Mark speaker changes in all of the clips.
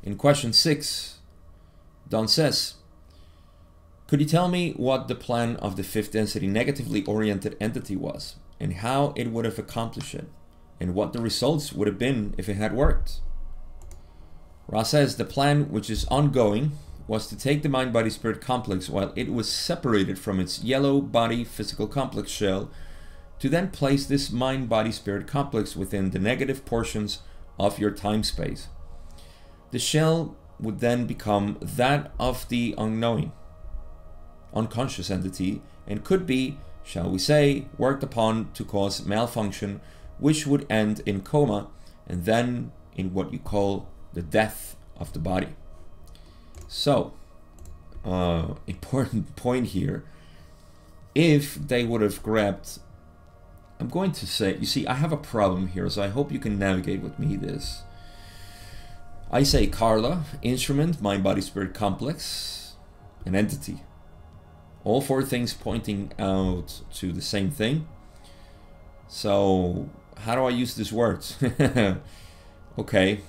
Speaker 1: In question 6, Don says, could you tell me what the plan of the fifth density negatively oriented entity was, and how it would have accomplished it, and what the results would have been if it had worked? Ra says the plan, which is ongoing, was to take the mind-body-spirit complex while it was separated from its yellow body physical complex shell, to then place this mind-body-spirit complex within the negative portions of your time-space. The shell would then become that of the unknowing, unconscious entity, and could be, shall we say, worked upon to cause malfunction, which would end in coma and then in what you call the death of the body. So, important point here, if they would have grabbed, I'm going to say, you see, I have a problem here, so I hope you can navigate with me this. I say Carla, instrument, mind, body, spirit, complex, an entity. All four things pointing out to the same thing. So, how do I use these words? Okay.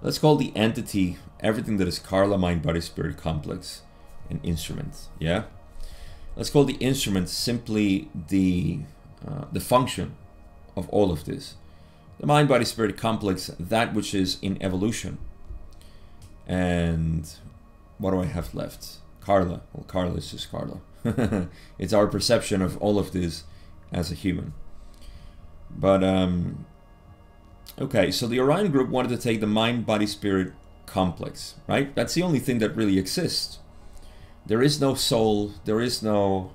Speaker 1: Let's call the entity everything that is Carla, mind, body, spirit, complex, and instrument. Yeah. Let's call the instrument simply the function of all of this. The mind, body, spirit, complex, that which is in evolution. And what do I have left? Carla. Well, Carla is just Carla. It's our perception of all of this as a human. But okay, so the Orion group wanted to take the mind, body, spirit complex, right? That's the only thing that really exists. There is no soul, there is no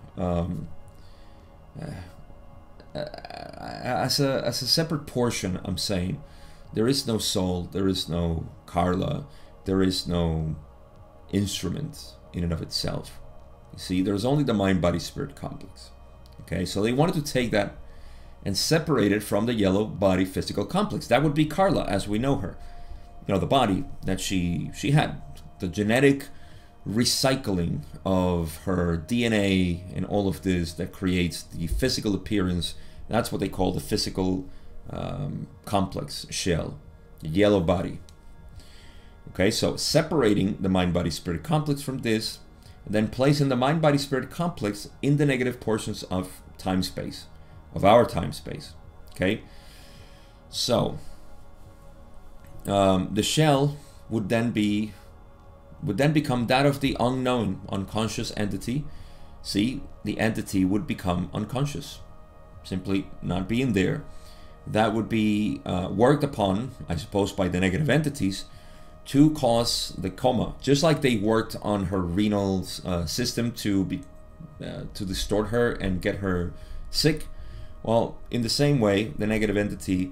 Speaker 1: as a separate portion, I'm saying, there is no soul, there is no Carla, there is no instrument in and of itself. You see, there's only the mind, body, spirit complex. Okay, so they wanted to take that and separate it from the yellow body physical complex. That would be Carla as we know her. You know, the body that she had, the genetic recycling of her DNA and all of this that creates the physical appearance. That's what they call the physical complex shell, the yellow body. Okay, so separating the mind, body, spirit complex from this, and then placing the mind, body, spirit complex in the negative portions of time space, of our time space. Okay, so the shell would then become that of the unknown, unconscious entity. See, the entity would become unconscious, simply not being there. That would be worked upon, I suppose, by the negative entities to cause the coma, just like they worked on her renal system to distort her and get her sick. Well, in the same way, the negative entity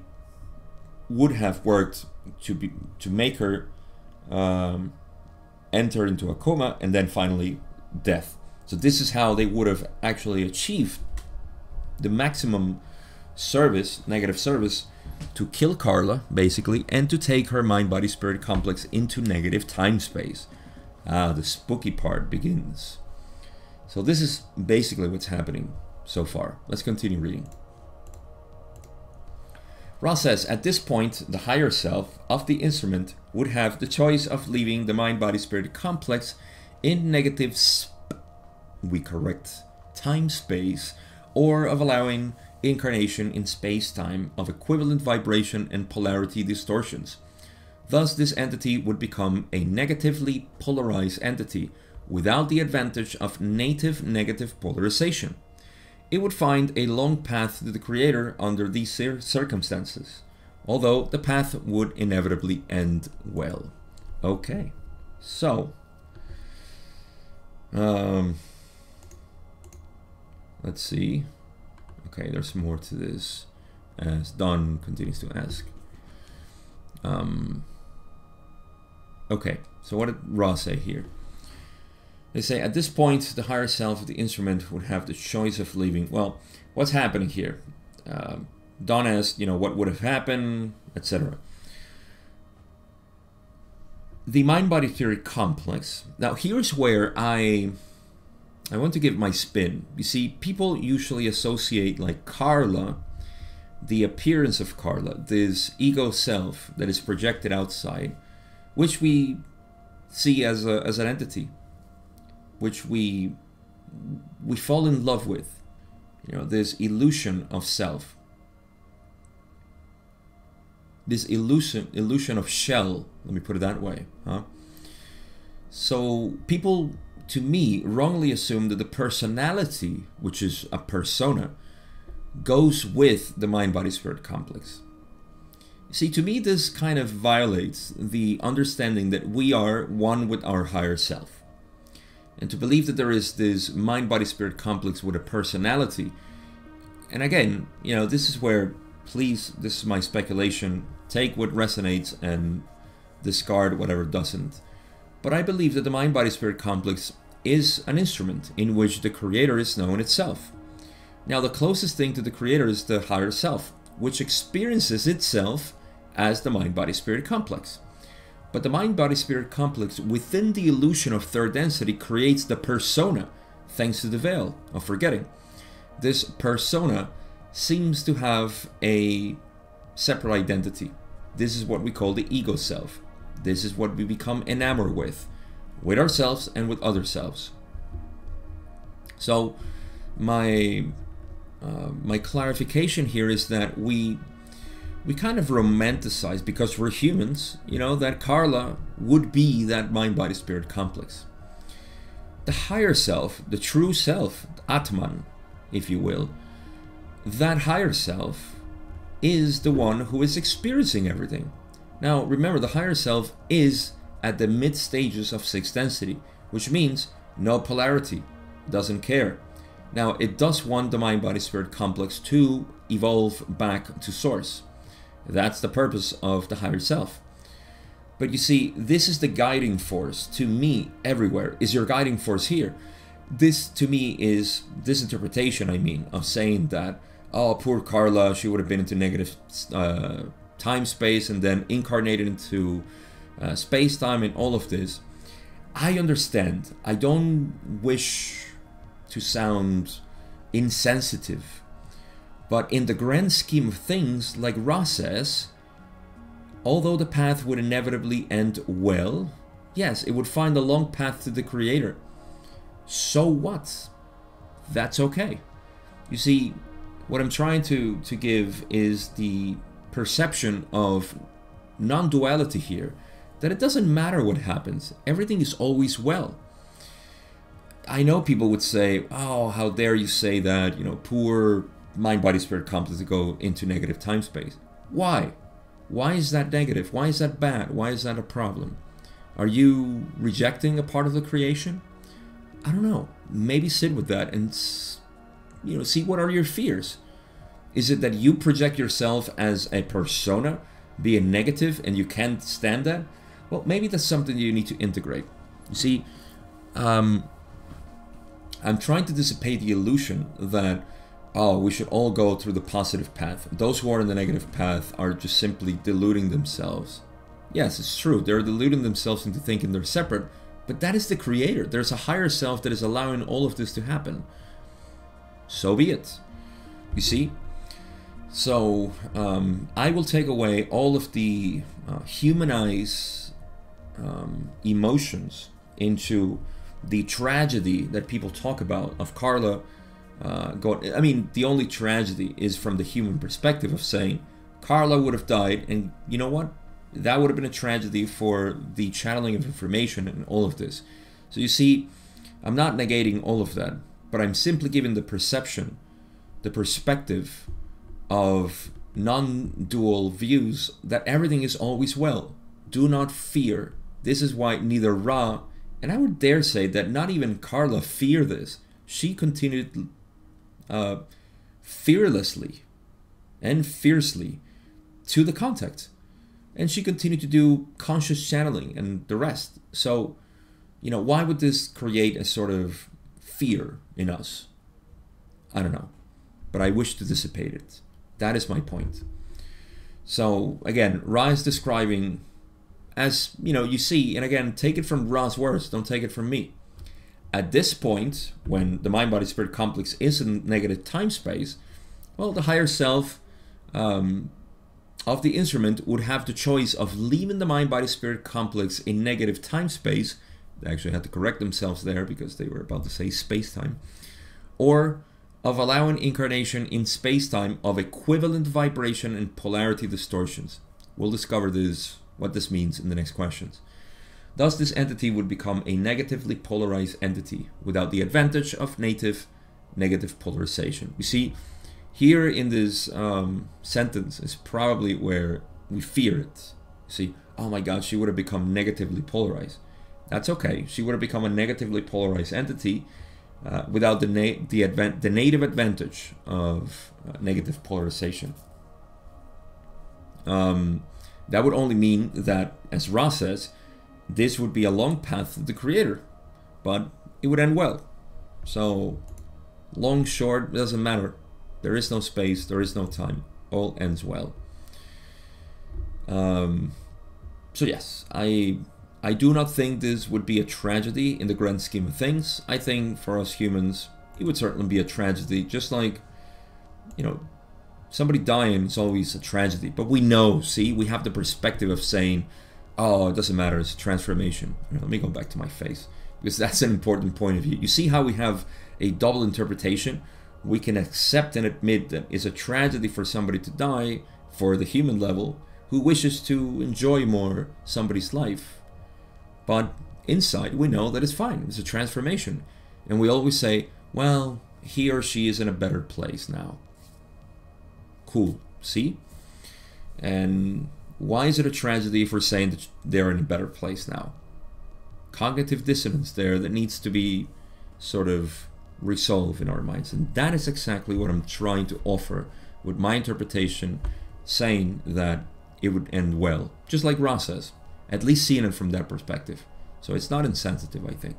Speaker 1: would have worked to make her enter into a coma and then finally death. So this is how they would have actually achieved the maximum service, negative service, to kill Carla, basically, and to take her mind, body, spirit complex into negative time space. The spooky part begins. So this is basically what's happening so far. Let's continue reading. Ross says, at this point, the higher self of the instrument would have the choice of leaving the mind, body, spirit complex in negative time space, or of allowing incarnation in space-time of equivalent vibration and polarity distortions. Thus, this entity would become a negatively polarized entity without the advantage of native negative polarization. It would find a long path to the Creator under these circumstances, although the path would inevitably end well. Okay, so let's see. Okay, there's more to this, as Don continues to ask. Okay, so what did Ross say here? They say, at this point, the higher self of the instrument would have the choice of leaving. Well, what's happening here? Don asked, you know, what would have happened, etc. The mind-body theory complex. Now, here's where I want to give my spin. You see, people usually associate, like, Carla the appearance of Carla, this ego self that is projected outside, which we see as an entity, which we fall in love with, this illusion of self, this illusion of shell, let me put it that way, huh? So people, to me, wrongly assume that the personality, which is a persona, goes with the mind-body-spirit complex. See, to me, this kind of violates the understanding that we are one with our higher self. And to believe that there is this mind-body-spirit complex with a personality, and again, this is where, please, this is my speculation, take what resonates and discard whatever doesn't. But I believe that the mind-body-spirit complex is an instrument in which the creator is known itself. Now, the closest thing to the creator is the higher self, which experiences itself as the mind-body-spirit complex. But the mind-body-spirit complex, within the illusion of third density, creates the persona, thanks to the veil of forgetting. This persona seems to have a separate identity. This is what we call the ego self. This is what we become enamored with ourselves and with other selves. So my clarification here is that we kind of romanticize, because we're humans, that Carla would be that mind-body-spirit complex. The higher self, the true self, Atman, if you will, that higher self is the one who is experiencing everything. Now, remember, the higher self is at the mid stages of sixth density, which means no polarity, doesn't care. Now, it does want the mind-body-spirit complex to evolve back to source. That's the purpose of the higher self. But you see, this is the guiding force to me everywhere. Is your guiding force here? This, to me, is this interpretation, of saying that, oh, poor Carla, she would have been into negative time-space and then incarnated into space-time and all of this. I understand. I don't wish to sound insensitive, but in the grand scheme of things, like Ra says, although the path would inevitably end well, yes, it would find a long path to the creator. So what? That's okay. You see, what I'm trying to give is the perception of non-duality here, that it doesn't matter what happens, everything is always well. I know people would say, oh, how dare you say that, poor mind-body-spirit complex to go into negative time-space. Why? Why is that negative? Why is that bad? Why is that a problem? Are you rejecting a part of the creation? I don't know. Maybe sit with that and, see what are your fears. Is it that you project yourself as a persona, be a negative, and you can't stand that? Well, maybe that's something you need to integrate. You see, I'm trying to dissipate the illusion that, oh, we should all go through the positive path. Those who are in the negative path are just simply deluding themselves. Yes, it's true. They're deluding themselves into thinking they're separate, but that is the creator. There's a higher self that is allowing all of this to happen. So be it. You see? So, I will take away all of the humanized emotions into the tragedy that people talk about of Carla going. The only tragedy is from the human perspective of saying Carla would have died, and you know what? That would have been a tragedy for the channeling of information and all of this. So you see, I'm not negating all of that, but I'm simply giving the perception, the perspective of non-dual views that everything is always well. Do not fear. This is why neither Ra, and I would dare say that not even Carla, fear this. She continued fearlessly and fiercely to the contact. And she continued to do conscious channeling and the rest. So, why would this create a sort of fear in us? I don't know. But I wish to dissipate it. That is my point. So, again, Ra is describing, as, you see, and again, take it from Ra's words, don't take it from me. At this point, when the mind-body-spirit complex is in negative time-space, well, the higher self of the instrument would have the choice of leaving the mind-body-spirit complex in negative time-space. They actually had to correct themselves there because they were about to say space-time. Or of allowing incarnation in space-time of equivalent vibration and polarity distortions. We'll discover what this means in the next questions. Thus, this entity would become a negatively polarized entity without the advantage of native negative polarization. You see, here in this sentence is probably where we fear it. You see, oh my God, she would have become negatively polarized. That's okay. She would have become a negatively polarized entity without the native advantage of negative polarization. That would only mean that, as Ra says, this would be a long path to the Creator, but it would end well. So, long, short, doesn't matter. There is no space, there is no time. All ends well. So yes, I do not think this would be a tragedy in the grand scheme of things. I think for us humans, it would certainly be a tragedy, just like, you know, somebody dying is always a tragedy. But we know, see, we have the perspective of saying, oh, it doesn't matter, it's a transformation. Let me go back to my face, because that's an important point of view. You see how we have a double interpretation? We can accept and admit that it's a tragedy for somebody to die for the human level who wishes to enjoy more somebody's life. But inside, we know that it's fine. It's a transformation. And we always say, well, he or she is in a better place now. Cool. See? And why is it a tragedy if we're saying that they're in a better place now? Cognitive dissonance there that needs to be sort of resolved in our minds. And that is exactly what I'm trying to offer with my interpretation, saying that it would end well. Just like Ra says, at least seeing it from that perspective. So it's not insensitive, I think.